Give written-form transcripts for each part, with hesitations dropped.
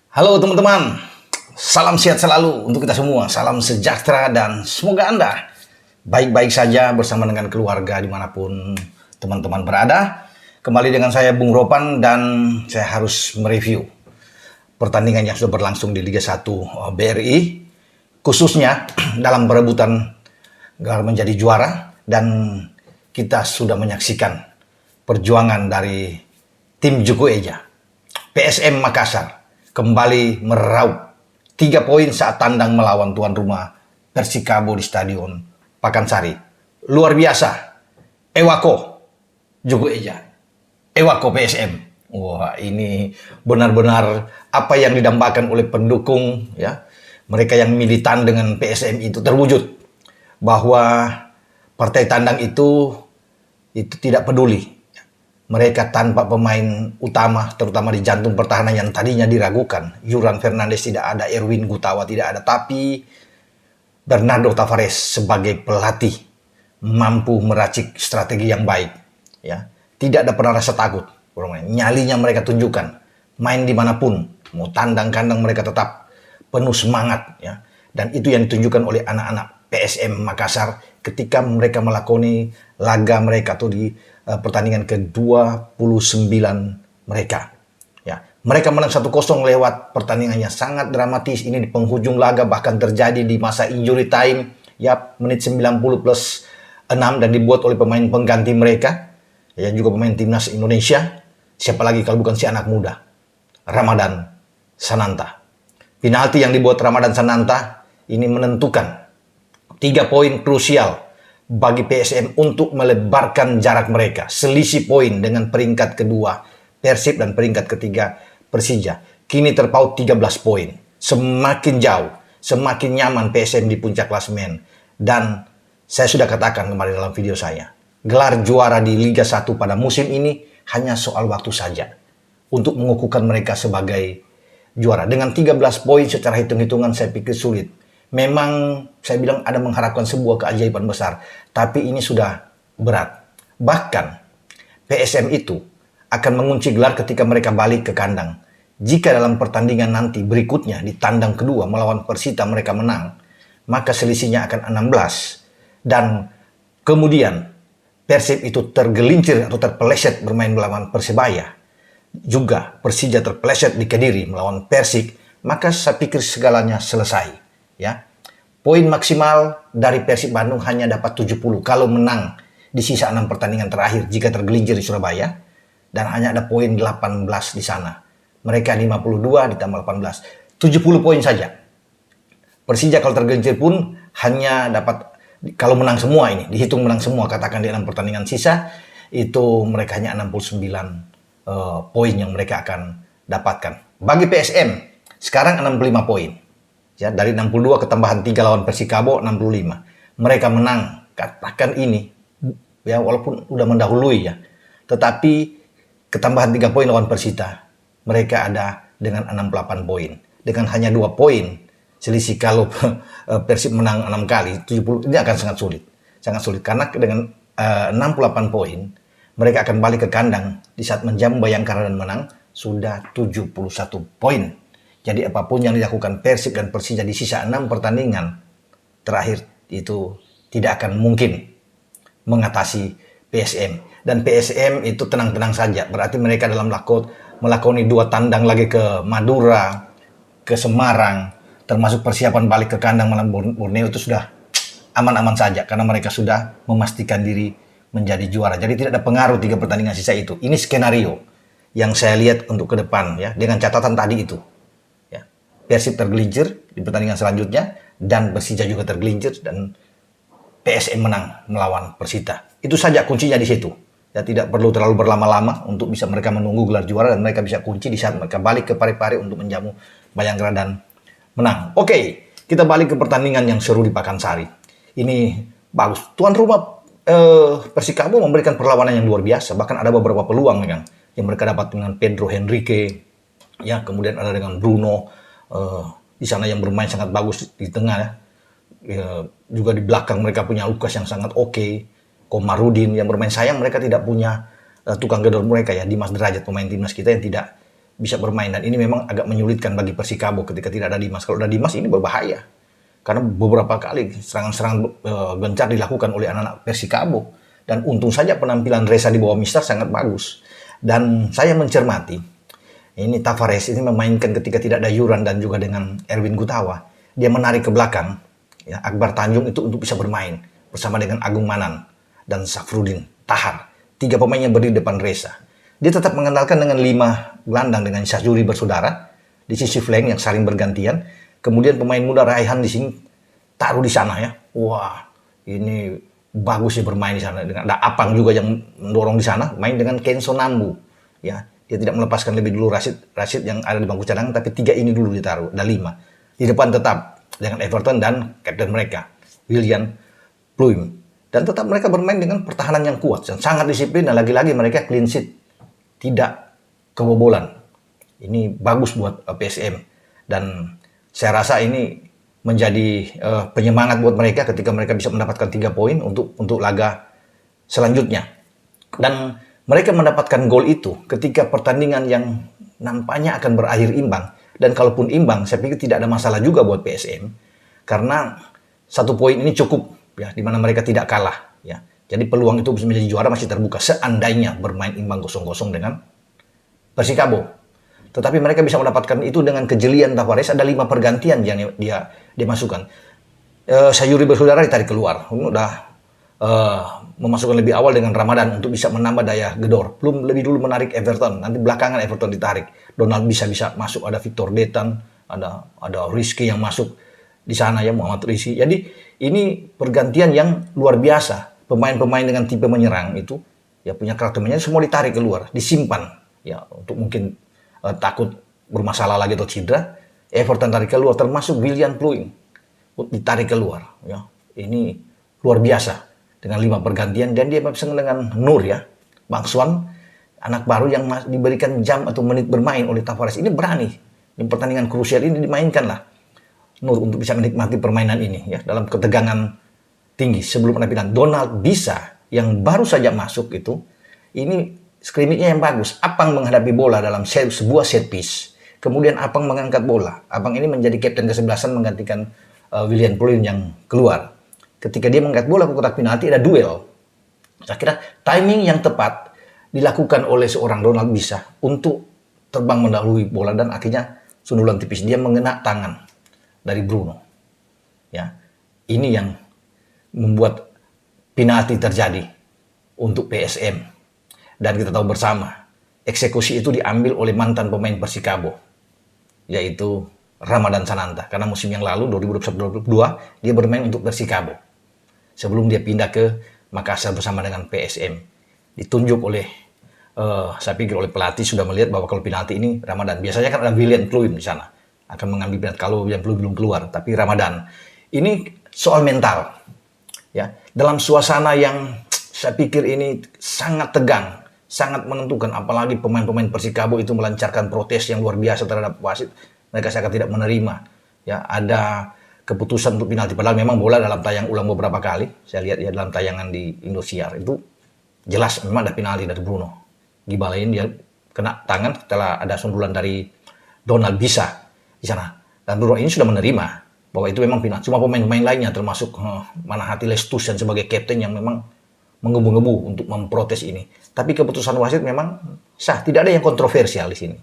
Halo teman-teman, salam sehat selalu untuk kita semua, salam sejahtera dan semoga Anda baik-baik saja bersama dengan keluarga dimanapun teman-teman berada. Kembali dengan saya Bung Ropan dan saya harus mereview pertandingan yang sudah berlangsung di Liga 1 BRI, khususnya dalam perebutan gelar menjadi juara, dan kita sudah menyaksikan perjuangan dari tim Juku Eja, PSM Makassar, kembali meraup 3 poin saat tandang melawan tuan rumah Persikabo di Stadion Pakansari. Luar biasa. Ewako Juku Eja, Ewako PSM. Wah, ini benar-benar apa yang didambakan oleh pendukung, ya, mereka yang militan dengan PSM itu terwujud. Bahwa partai tandang itu tidak peduli. Mereka tanpa pemain utama, terutama di jantung pertahanan yang tadinya diragukan. Yuran Fernandes tidak ada, Erwin Gutawa tidak ada, tapi Bernardo Tavares sebagai pelatih mampu meracik strategi yang baik. Ya, tidak ada pernah rasa takut. Nyalinya mereka tunjukkan, main dimanapun, mau tandang kandang mereka tetap penuh semangat. Ya, dan itu yang ditunjukkan oleh anak-anak PSM Makassar ketika mereka melakoni laga mereka tuh di pertandingan ke-29 mereka. Ya, mereka menang 1-0 lewat pertandingan yang sangat dramatis ini di penghujung laga, bahkan terjadi di masa injury time, ya, menit 90 plus 6, dan dibuat oleh pemain pengganti mereka, yang juga pemain timnas Indonesia. Siapa lagi kalau bukan si anak muda, Ramadan Sananta. Penalti yang dibuat Ramadan Sananta ini menentukan 3 poin krusial bagi PSM untuk melebarkan jarak mereka. Selisih poin dengan peringkat kedua Persib dan peringkat ketiga Persija. Kini terpaut 13 poin. Semakin jauh, semakin nyaman PSM di puncak klasemen. Dan saya sudah katakan kemarin dalam video saya, gelar juara di Liga 1 pada musim ini hanya soal waktu saja untuk mengukuhkan mereka sebagai juara. Dengan 13 poin secara hitung-hitungan saya pikir sulit. Memang saya bilang ada mengharapkan sebuah keajaiban besar, tapi ini sudah berat. Bahkan PSM itu akan mengunci gelar ketika mereka balik ke kandang. Jika dalam pertandingan nanti berikutnya di tandang kedua melawan Persita mereka menang, maka selisihnya akan 16. Dan kemudian Persib itu tergelincir atau terpeleset bermain melawan Persebaya. Juga Persija terpeleset di Kediri melawan Persik, maka saya pikir segalanya selesai. Ya, poin maksimal dari Persib Bandung hanya dapat 70 kalau menang di sisa 6 pertandingan terakhir jika tergelincir di Surabaya, dan hanya ada poin 18 di sana. Mereka 52 ditambah 18, 70 poin saja. Persija kalau tergelincir pun hanya dapat, kalau menang semua, ini dihitung menang semua, katakan di 6 pertandingan sisa, itu mereka hanya 69 poin yang mereka akan dapatkan. Bagi PSM sekarang 65 poin. Ya, dari 62 ketambahan 3 lawan Persikabo 65. Mereka menang, katakan ini, ya, walaupun udah mendahului, ya, tetapi ketambahan 3 poin lawan Persita, mereka ada dengan 68 poin. Dengan hanya 2 poin selisih kalau Persib menang 6 kali, 70, ini akan sangat sulit. Sangat sulit karena dengan 68 poin mereka akan balik ke kandang di saat menjamu Bayangkara dan menang sudah 71 poin. Jadi apapun yang dilakukan Persib dan Persija di sisa 6 pertandingan terakhir itu tidak akan mungkin mengatasi PSM. Dan PSM itu tenang-tenang saja. Berarti mereka dalam melakoni 2 tandang lagi ke Madura, ke Semarang, termasuk persiapan balik ke kandang melawan Borneo, itu sudah aman-aman saja karena mereka sudah memastikan diri menjadi juara. Jadi tidak ada pengaruh 3 pertandingan sisa itu. Ini skenario yang saya lihat untuk ke depan, ya, dengan catatan tadi itu. Persib tergelincir di pertandingan selanjutnya, dan Persija juga tergelincir, dan PSM menang melawan Persita. Itu saja kuncinya di situ. Ya, tidak perlu terlalu berlama-lama untuk bisa mereka menunggu gelar juara, dan mereka bisa kunci di saat mereka balik ke Parepare untuk menjamu Bayangkara dan menang. Oke, kita balik ke pertandingan yang seru di Pakansari. Ini bagus. Tuan rumah Persikabo memberikan perlawanan yang luar biasa. Bahkan ada beberapa peluang yang mereka dapat dengan Pedro Henrique, ya, kemudian ada dengan Bruno di sana yang bermain sangat bagus di tengah, ya. Juga di belakang mereka punya Lukas yang sangat oke, Komarudin yang bermain. Sayang mereka tidak punya tukang gedor mereka, ya, Dimas Derajat, pemain timnas kita yang tidak bisa bermain, dan ini memang agak menyulitkan bagi Persikabo ketika tidak ada Dimas. Kalau ada Dimas ini berbahaya karena beberapa kali serangan-serangan gencar dilakukan oleh anak-anak Persikabo, dan untung saja penampilan Reza di bawah Mister sangat bagus. Dan saya mencermati ini Tavares ini memainkan ketika tidak ada Yuran dan juga dengan Erwin Gutawa, dia menarik ke belakang ya, Akbar Tanjung itu untuk bisa bermain bersama dengan Agung Manan dan Safrudin Tahar. 3 pemain yang berdiri depan Reza. Dia tetap mengandalkan dengan 5 gelandang dengan Syahjuri bersaudara di sisi flank yang saling bergantian. Kemudian pemain muda Raihan di sini taruh di sana ya. Wah, ini bagus sih bermain di sana. Dengan ada Apang juga yang mendorong di sana, main dengan Kenzo Nambu. Ya, dia tidak melepaskan lebih dulu Rashid yang ada di bangku cadangan, tapi 3 ini dulu ditaruh, ada 5. Di depan tetap dengan Everton dan kapten mereka, William Pluim. Dan tetap mereka bermain dengan pertahanan yang kuat, yang sangat disiplin, dan lagi-lagi mereka clean sheet, tidak kebobolan. Ini bagus buat PSM, dan saya rasa ini menjadi penyemangat buat mereka ketika mereka bisa mendapatkan 3 poin untuk laga selanjutnya. Dan mereka mendapatkan gol itu ketika pertandingan yang nampaknya akan berakhir imbang. Dan kalaupun imbang, saya pikir tidak ada masalah juga buat PSM, karena 1 poin ini cukup ya, di mana mereka tidak kalah ya. Jadi peluang itu bisa menjadi juara masih terbuka seandainya bermain imbang 0-0 dengan Persikabo. Tetapi mereka bisa mendapatkan itu dengan kejelian Tavares. Ada 5 pergantian yang dia masukkan. Sayuri bersaudara ditarik keluar. Udah memasukkan lebih awal dengan Ramadan untuk bisa menambah daya gedor. Belum lebih dulu menarik Everton. Nanti belakangan Everton ditarik. Donald bisa masuk. Ada Victor Detan, ada Rizky yang masuk di sana ya, Muhammad Rizky. Jadi ini pergantian yang luar biasa. Pemain-pemain dengan tipe menyerang itu ya punya karakter menyerang semua ditarik keluar, disimpan ya untuk mungkin takut bermasalah lagi atau cedera. Everton tarik keluar, termasuk William Pluim ditarik keluar ya. Ini luar biasa dengan 5 pergantian, dan dia bersama dengan Nur ya, Bang Swan, anak baru yang diberikan jam atau menit bermain oleh Tavares. Ini berani di pertandingan krusial ini dimainkanlah Nur untuk bisa menikmati permainan ini ya, dalam ketegangan tinggi sebelum penampilan. Donald bisa yang baru saja masuk itu, ini scrimmage-nya yang bagus. Apang menghadapi bola dalam sebuah set piece. Kemudian Apang mengangkat bola. Apang ini menjadi kapten ke-11 menggantikan William Pluim yang keluar. Ketika dia mengangkat bola ke kotak penalti ada duel. Saya kira timing yang tepat dilakukan oleh seorang Donald bisa untuk terbang mendahului bola, dan akhirnya sundulan tipis dia mengena tangan dari Bruno. Ya, ini yang membuat penalti terjadi untuk PSM. Dan kita tahu bersama, eksekusi itu diambil oleh mantan pemain Persikabo, yaitu Ramadan Sananta. Karena musim yang lalu 2021-2022 dia bermain untuk Persikabo sebelum dia pindah ke Makassar bersama dengan PSM. Ditunjuk oleh saya pikir oleh pelatih sudah melihat bahwa kalau penalti ini Ramadan. Biasanya kan ada William Pluim di sana akan mengambil penalti kalau William Pluim belum keluar, tapi Ramadan. Ini soal mental. Ya, dalam suasana yang saya pikir ini sangat tegang, sangat menentukan, apalagi pemain-pemain Persikabo itu melancarkan protes yang luar biasa terhadap wasit. Mereka sangat tidak menerima. Ya, ada keputusan untuk penalti, padahal memang bola dalam tayang ulang beberapa kali. Saya lihat ya dalam tayangan di Indosiar itu jelas memang ada penalti dari Bruno. Gibalain dia kena tangan setelah ada sundulan dari Donald bisa di sana. Dan Bruno ini sudah menerima bahwa itu memang penalti. Cuma pemain-pemain lainnya termasuk Manahati Lestusian sebagai kapten yang memang menggebu-gebu untuk memprotes ini. Tapi keputusan wasit memang sah, tidak ada yang kontroversial di sini.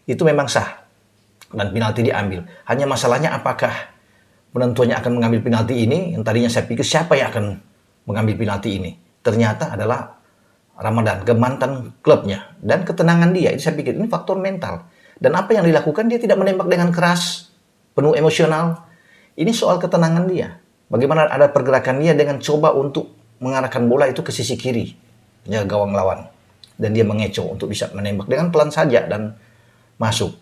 Itu memang sah dan penalti diambil. Hanya masalahnya apakah penentuannya akan mengambil penalti ini, yang tadinya saya pikir siapa yang akan mengambil penalti ini. Ternyata adalah Ramadan, ke mantan klubnya. Dan ketenangan dia, itu saya pikir ini faktor mental. Dan apa yang dilakukan, dia tidak menembak dengan keras, penuh emosional. Ini soal ketenangan dia. Bagaimana ada pergerakan dia dengan coba untuk mengarahkan bola itu ke sisi kiri, ya, gawang lawan. Dan dia mengecoh untuk bisa menembak dengan pelan saja dan masuk.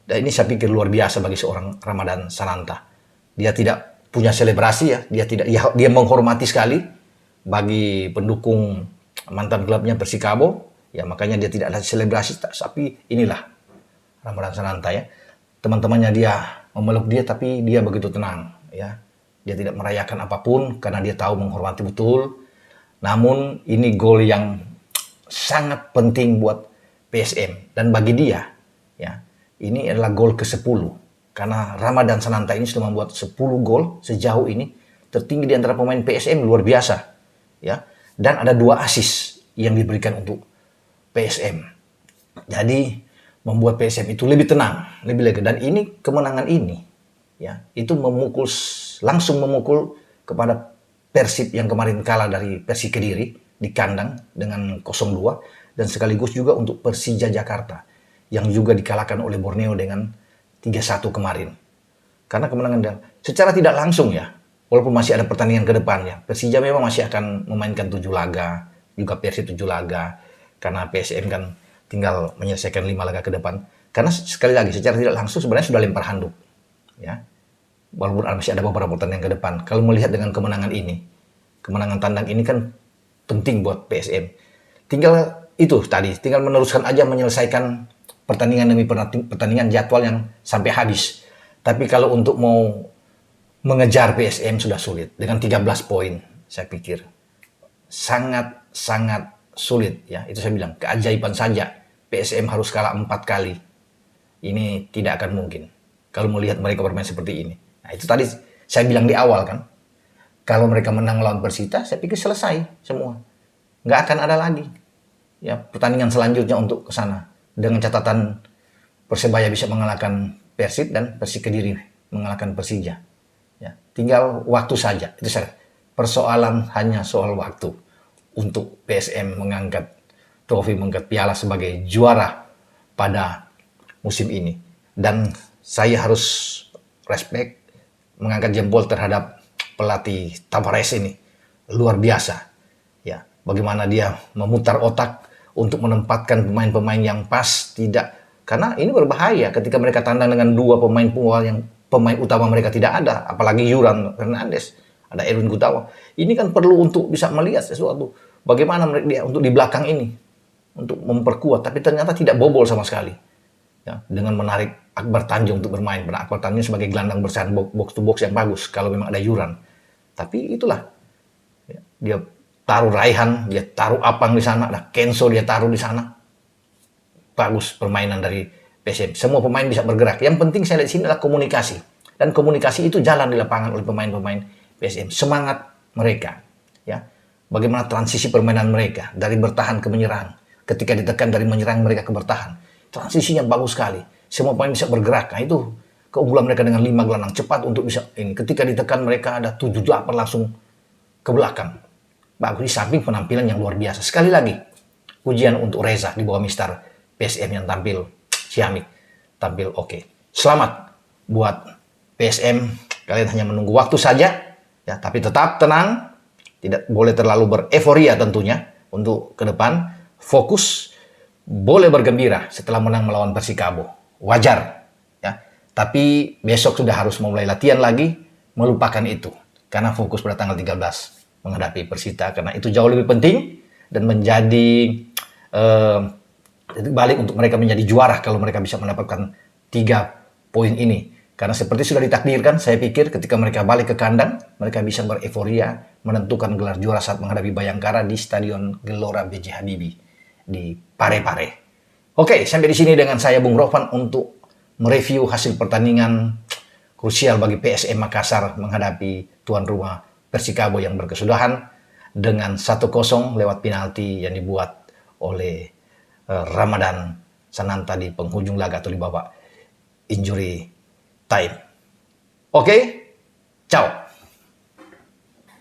Dan ini saya pikir luar biasa bagi seorang Ramadan Sananta. Dia tidak punya selebrasi ya, dia menghormati sekali bagi pendukung mantan klubnya Persikabo, ya makanya dia tidak ada selebrasi, tapi inilah Ramadan Sananta ya. Teman-temannya dia memeluk dia, tapi dia begitu tenang ya. Dia tidak merayakan apapun karena dia tahu menghormati betul. Namun ini gol yang sangat penting buat PSM, dan bagi dia Ya, ini adalah gol ke-10 karena Ramadan Sananta ini sudah membuat 10 gol sejauh ini, tertinggi di antara pemain PSM, luar biasa. Ya, dan ada 2 assist yang diberikan untuk PSM. Jadi membuat PSM itu lebih tenang, lebih lega. Dan ini kemenangan ini, ya, itu langsung memukul kepada Persib yang kemarin kalah dari Persi Kediri di kandang dengan 0-2, dan sekaligus juga untuk Persija Jakarta yang juga dikalahkan oleh Borneo dengan 3-1 kemarin. Karena kemenangan secara tidak langsung, ya, walaupun masih ada pertandingan ke depannya, Persija memang masih akan memainkan 7 laga, juga Persib 7 laga, karena PSM kan tinggal menyelesaikan 5 laga ke depan. Karena sekali lagi secara tidak langsung sebenarnya sudah lempar handuk, ya. Walaupun masih ada beberapa pertandingan ke depan. Kalau melihat dengan kemenangan ini, kemenangan tandang ini kan penting buat PSM. Tinggal meneruskan aja menyelesaikan pertandingan demi pertandingan, jadwal yang sampai habis. Tapi kalau untuk mau mengejar PSM sudah sulit. Dengan 13 poin, saya pikir sangat sulit, ya. Itu saya bilang, keajaiban saja PSM harus kalah 4 kali. Ini tidak akan mungkin kalau melihat mereka bermain seperti ini. Nah, itu tadi saya bilang di awal kan, kalau mereka menang lawan Persita, saya pikir selesai semua. Nggak akan ada lagi, ya, pertandingan selanjutnya untuk ke sana. Dengan catatan Persebaya bisa mengalahkan Persib dan Persik Kediri mengalahkan Persija. Ya, tinggal waktu saja. Itu saja. Persoalan hanya soal waktu untuk PSM mengangkat trofi, mengangkat piala sebagai juara pada musim ini. Dan saya harus respect, mengangkat jempol terhadap pelatih Tavares ini. Luar biasa. Ya, bagaimana dia memutar otak untuk menempatkan pemain-pemain yang pas, karena ini berbahaya ketika mereka tandang dengan 2 pemain pengawal yang pemain utama mereka tidak ada, apalagi Yuran Fernandes, ada Erwin Gutawa. Ini kan perlu untuk bisa melihat sesuatu. Bagaimana dia untuk di belakang ini untuk memperkuat, tapi ternyata tidak bobol sama sekali. Ya, dengan menarik Akbar Tanjung untuk bermain. Karena Akbar Tanjung sebagai gelandang bertahan box to box yang bagus kalau memang ada Yuran. Tapi itulah, ya, dia taruh Raihan, dia taruh Apang di sana, ada Kenso dia taruh di sana. Bagus permainan dari PSM. Semua pemain bisa bergerak. Yang penting saya lihat di sini adalah komunikasi. Dan komunikasi itu jalan di lapangan oleh pemain-pemain PSM. Semangat mereka, ya. Bagaimana transisi permainan mereka dari bertahan ke menyerang. Ketika ditekan dari menyerang mereka ke bertahan. Transisinya bagus sekali. Semua pemain bisa bergerak. Nah, itu keunggulan mereka dengan 5 gelandang cepat untuk bisa ini. Ketika ditekan mereka ada 7-8 langsung ke belakang. Bagus, di samping penampilan yang luar biasa. Sekali lagi, pujian untuk Reza di bawah Mister PSM yang tampil ciamik, tampil oke. Selamat buat PSM. Kalian hanya menunggu waktu saja, ya. Tapi tetap tenang, tidak boleh terlalu bereforia tentunya untuk ke depan. Fokus, boleh bergembira setelah menang melawan Persikabo, wajar, ya. Tapi besok sudah harus memulai latihan lagi, melupakan itu karena fokus pada tanggal 13 menghadapi Persita, karena itu jauh lebih penting dan menjadi balik untuk mereka menjadi juara kalau mereka bisa mendapatkan 3 poin ini. Karena seperti sudah ditakdirkan, saya pikir ketika mereka balik ke kandang, mereka bisa bereforia menentukan gelar juara saat menghadapi Bayangkara di Stadion Gelora B.J. Habibie di Parepare. Oke, sampai di sini dengan saya Bung Rovan untuk mereview hasil pertandingan krusial bagi PSM Makassar menghadapi tuan rumah Persikabo yang berkesudahan dengan 1-0 lewat penalti yang dibuat oleh Ramadan Sananta di penghujung laga atau di babak injury time. Oke, ciao.